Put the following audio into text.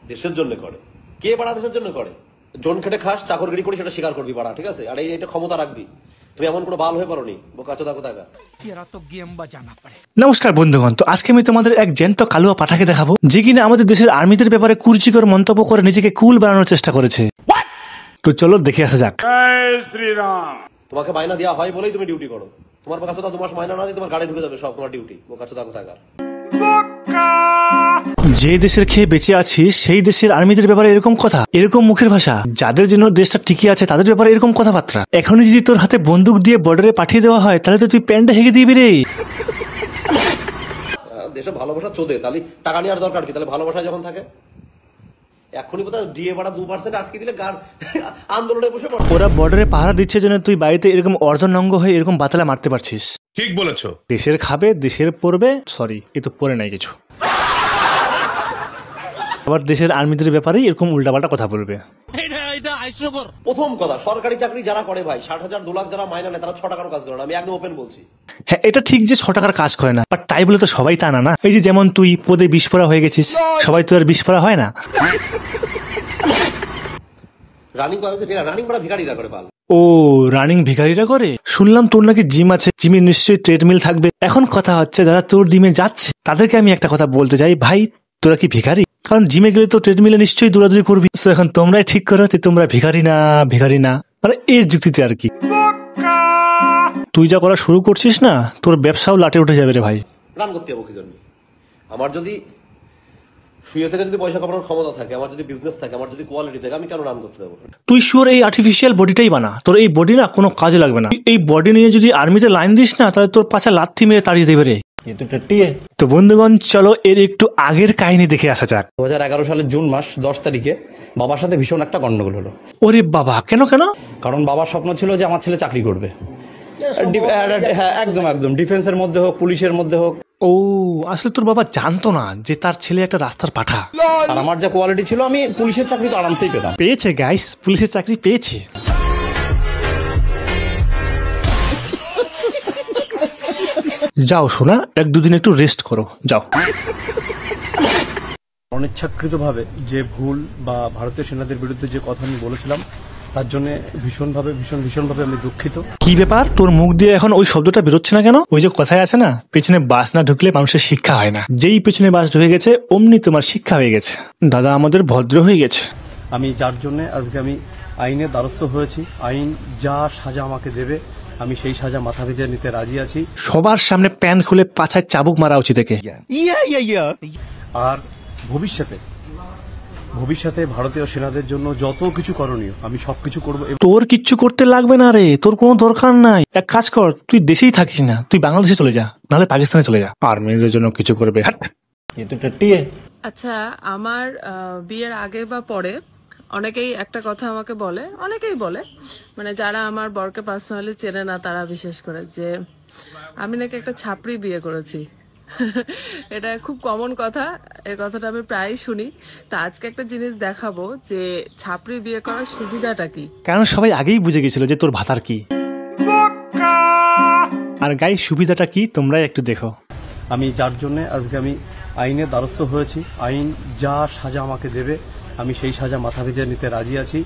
দেশের জন্য করে। কে বাড়া দেশের জন্য করে? জন খেটে খাস, চাকরগিরি করি, সেটা স্বীকার করবি বাড়া, ঠিক আছে? আর এইটা ক্ষমতা রাখবি। তুমি এমন কোনো বাল হয়ে পারোনি, বোকাচোদা কোথাকার। নমস্কার বন্ধুগণ, তো আজকে আমি তোমাদের এক জ্যান্ত কালুয়া পাঠাকে দেখাবো, যে কিনা আমাদের দেশের আর্মিদের ব্যাপারে কুরুচিকর মন্তব্য করে নিজেকে কুল বানানোর চেষ্টা করেছে। তো চলো দেখে আসা যাক। তোমাকে মাইনা দেওয়া হয় বলেই তুমি ডিউটি করো। তোমার বোকাচোদা 2 মাস মাইনা না দিয়ে তোমার গাড়ি ঢুকে যাবে সব তোমার ডিউটি, বোকাচোদা কোথাকার। যে দেশের খেয়ে বেঁচে আছিস সেই দেশের আর্মিদের ব্যাপারে এরকম কথা, এরকম মুখের ভাষা, যাদের জন্য দেশটা টিকে আছে তাদের ব্যাপারে এরকম কথাবার্তা। এখনই যদি তোর হাতে বন্দুক দিয়ে বর্ডারে পাঠিয়ে দেওয়া হয় তাহলে তো তুই প্যান্টটা হেগে দিবি রে। দেশে ভালোবাসা চোদে, তাহলে টাকা নেওয়ার দরকার কি? তাহলে ভালোবাসা যখন থাকে এখনই বোধহয় ডিএ বাড়া 2% আটকে দিলে গান আন্দোলনে বসে পড়ে। ওরা বর্ডারে পাহারা দিচ্ছে জন্য তুই বাড়িতে এরকম অর্ধনঙ্গ হয়ে এরকম বাতালা মারতে পারছিস। ঠিক বলেছো। দেশের খাবে, দেশের পড়বে, সরি এ তো পড়ে নাই কিছু। আবার দেশের আর্মিদের ব্যাপারে এরকম উল্টাপাল্টা কথা বলবে। প্রথম কথা, সরকারি চাকরি যারা করে ভাই 60,000 2 লাখ যারা মাইনা নেয় তারা 6 টাকার কাজ করে না। আমি একদম ওপেন বলছি। হ্যাঁ, এটা ঠিক যে 6 টাকার কাজ করে না, বাট তাই বলে তো সবাই তা না না। এই যে যেমন তুই পদে 20 পড়া হয়ে গেছিস, সবাই তো আর 20 পড়া হয় না। রানিং বড় ভিখারিরা করে পাল। ও, রানিং ভিখারিরা করে? শুনলাম তোর নাকি জিম আছে, জিমে নিশ্চয়ই ট্রেডমিল থাকবে। এখন কথা হচ্ছে যারা তোর জিমে যাচ্ছে তাদেরকে আমি একটা কথা বলতে চাই, ভাই তোরা কি ভিখারি? কারণ জিমে গেলে তো ট্রেডমিলে নিশ্চয়ই দৌড়াদৌড়ি করবি। তো এখন তোমরাই ঠিক করো যে তোমরা ভিখারি না ভিখারি না, মানে এর যুক্তিতে আর কি। তুই যা করা শুরু করছিস না, তোর ব্যবসাও লাটে উঠে যাবে রে ভাই। রান করতে যাবো কি জন্য? আমার যদি শুয়ে থেকে যদি পয়সা কামানোর ক্ষমতা থাকে, আমার যদি বিজনেস থাকে, আমার যদি কোয়ালিটি থাকে, আমি কেন রান করতে যাবো? তুই শিওর এই আর্টিফিশিয়াল বডিটাই বানা, তোর এই বডি না কোনো কাজে লাগবে না। এই বডি নিয়ে যদি আর্মিতে লাইন দিস না তাহলে তোর পাছা লাথি মেরে তাড়িয়ে দেবে রে। তো বন্ধুগণ চলো এর একটু আগের কাহিনী দেখে আসা যাক। 2011 সালের জুন মাস 10 তারিখে বাবার সাথে ভীষণ একটা গন্ডগোল হলো। ওরে বাবা, কেন কেন? কারণ বাবার স্বপ্ন ছিল যে আমার ছেলে চাকরি করবে। হ্যাঁ, একদম ডিফেন্সের মধ্যে হোক, পুলিশের মধ্যে হোক। ও, আসলে তোর বাবা জানতো না যে তার ছেলে একটা রাস্তার পাঠা। আর আমার যা কোয়ালিটি ছিল, আমি পুলিশের চাকরি তো আরামসেই পেতাম। পেয়েছে গাইস, পুলিশের চাকরি পেয়েছে। যাও শোনা, 1-2 দিন একটু রেস্ট করো, যাও। অনিচ্ছাকৃতভাবে যে ভুল বা ভারতীয় সেনাদের বিরুদ্ধে যে কথা আমি বলেছিলাম তার জন্য ভীষণভাবে আমি দুঃখিত। কি ব্যাপার, তোর মুখ দিয়ে এখন ওই শব্দটা বেরোচ্ছে না কেন? ওই যে কথায় আছে না, পেছনে বাস না ঢুকলে মানুষের শিক্ষা হয় না। যেই পেছনে বাস ঢুকে গেছে অমনি তোমার শিক্ষা হয়ে গেছে। দাদা আমাদের ভদ্র হয়ে গেছে। আমি যার জন্য আজকে আমি আইনের দ্বারস্থ হয়েছি। আইন যা সাজা আমাকে দেবে আমি সেই সাজা মাথা ভেজে নিতে রাজি আছি। সবার সামনে প্যান্ট খুলে পাছায় চাবুক মারা উচিত একে। আর ভবিষ্যতে ভারতীয় সেনাদের জন্য যত কিছু করণীয় আমি সবকিছু করবো। তোর কিচ্ছু করতে লাগবে না রে, তোর কোনো দরকার নাই। এক কাজ কর, তুই দেশেই থাকিস না, তুই বাংলাদেশে চলে যা, নাহলে পাকিস্তানে চলে যা। আর্মিদের জন্য কিছু করবে। আচ্ছা, আমার বিয়ের আগে বা পরে অনেকেই একটা কথা আমাকে বলে, অনেকেই বলে, মানে যারা আমার বরকে পার্সোনালি চেনে না তারা বিশেষ করে, যে আমি নাকি একটা ছাপড়ি বিয়ে করেছি। এটা খুব কমন কথা, এই কথাটা আমি প্রায়ই শুনি। তা আজকে একটা জিনিস দেখাবো যে ছাপড়ি বিয়ে করার সুবিধাটা কি। কারণ সবাই আগেই বুঝে গেছিল যে তোর ভাতার কি। আর গাই সুবিধাটা কি তোমরাই একটু দেখো। আমি যার জন্য আজকে আমি আইনের দ্বারস্থ হয়েছি। আইন যা সাজা আমাকে দেবে আমি সেই সাজা মাথা ভেজে নিতে রাজি আছি।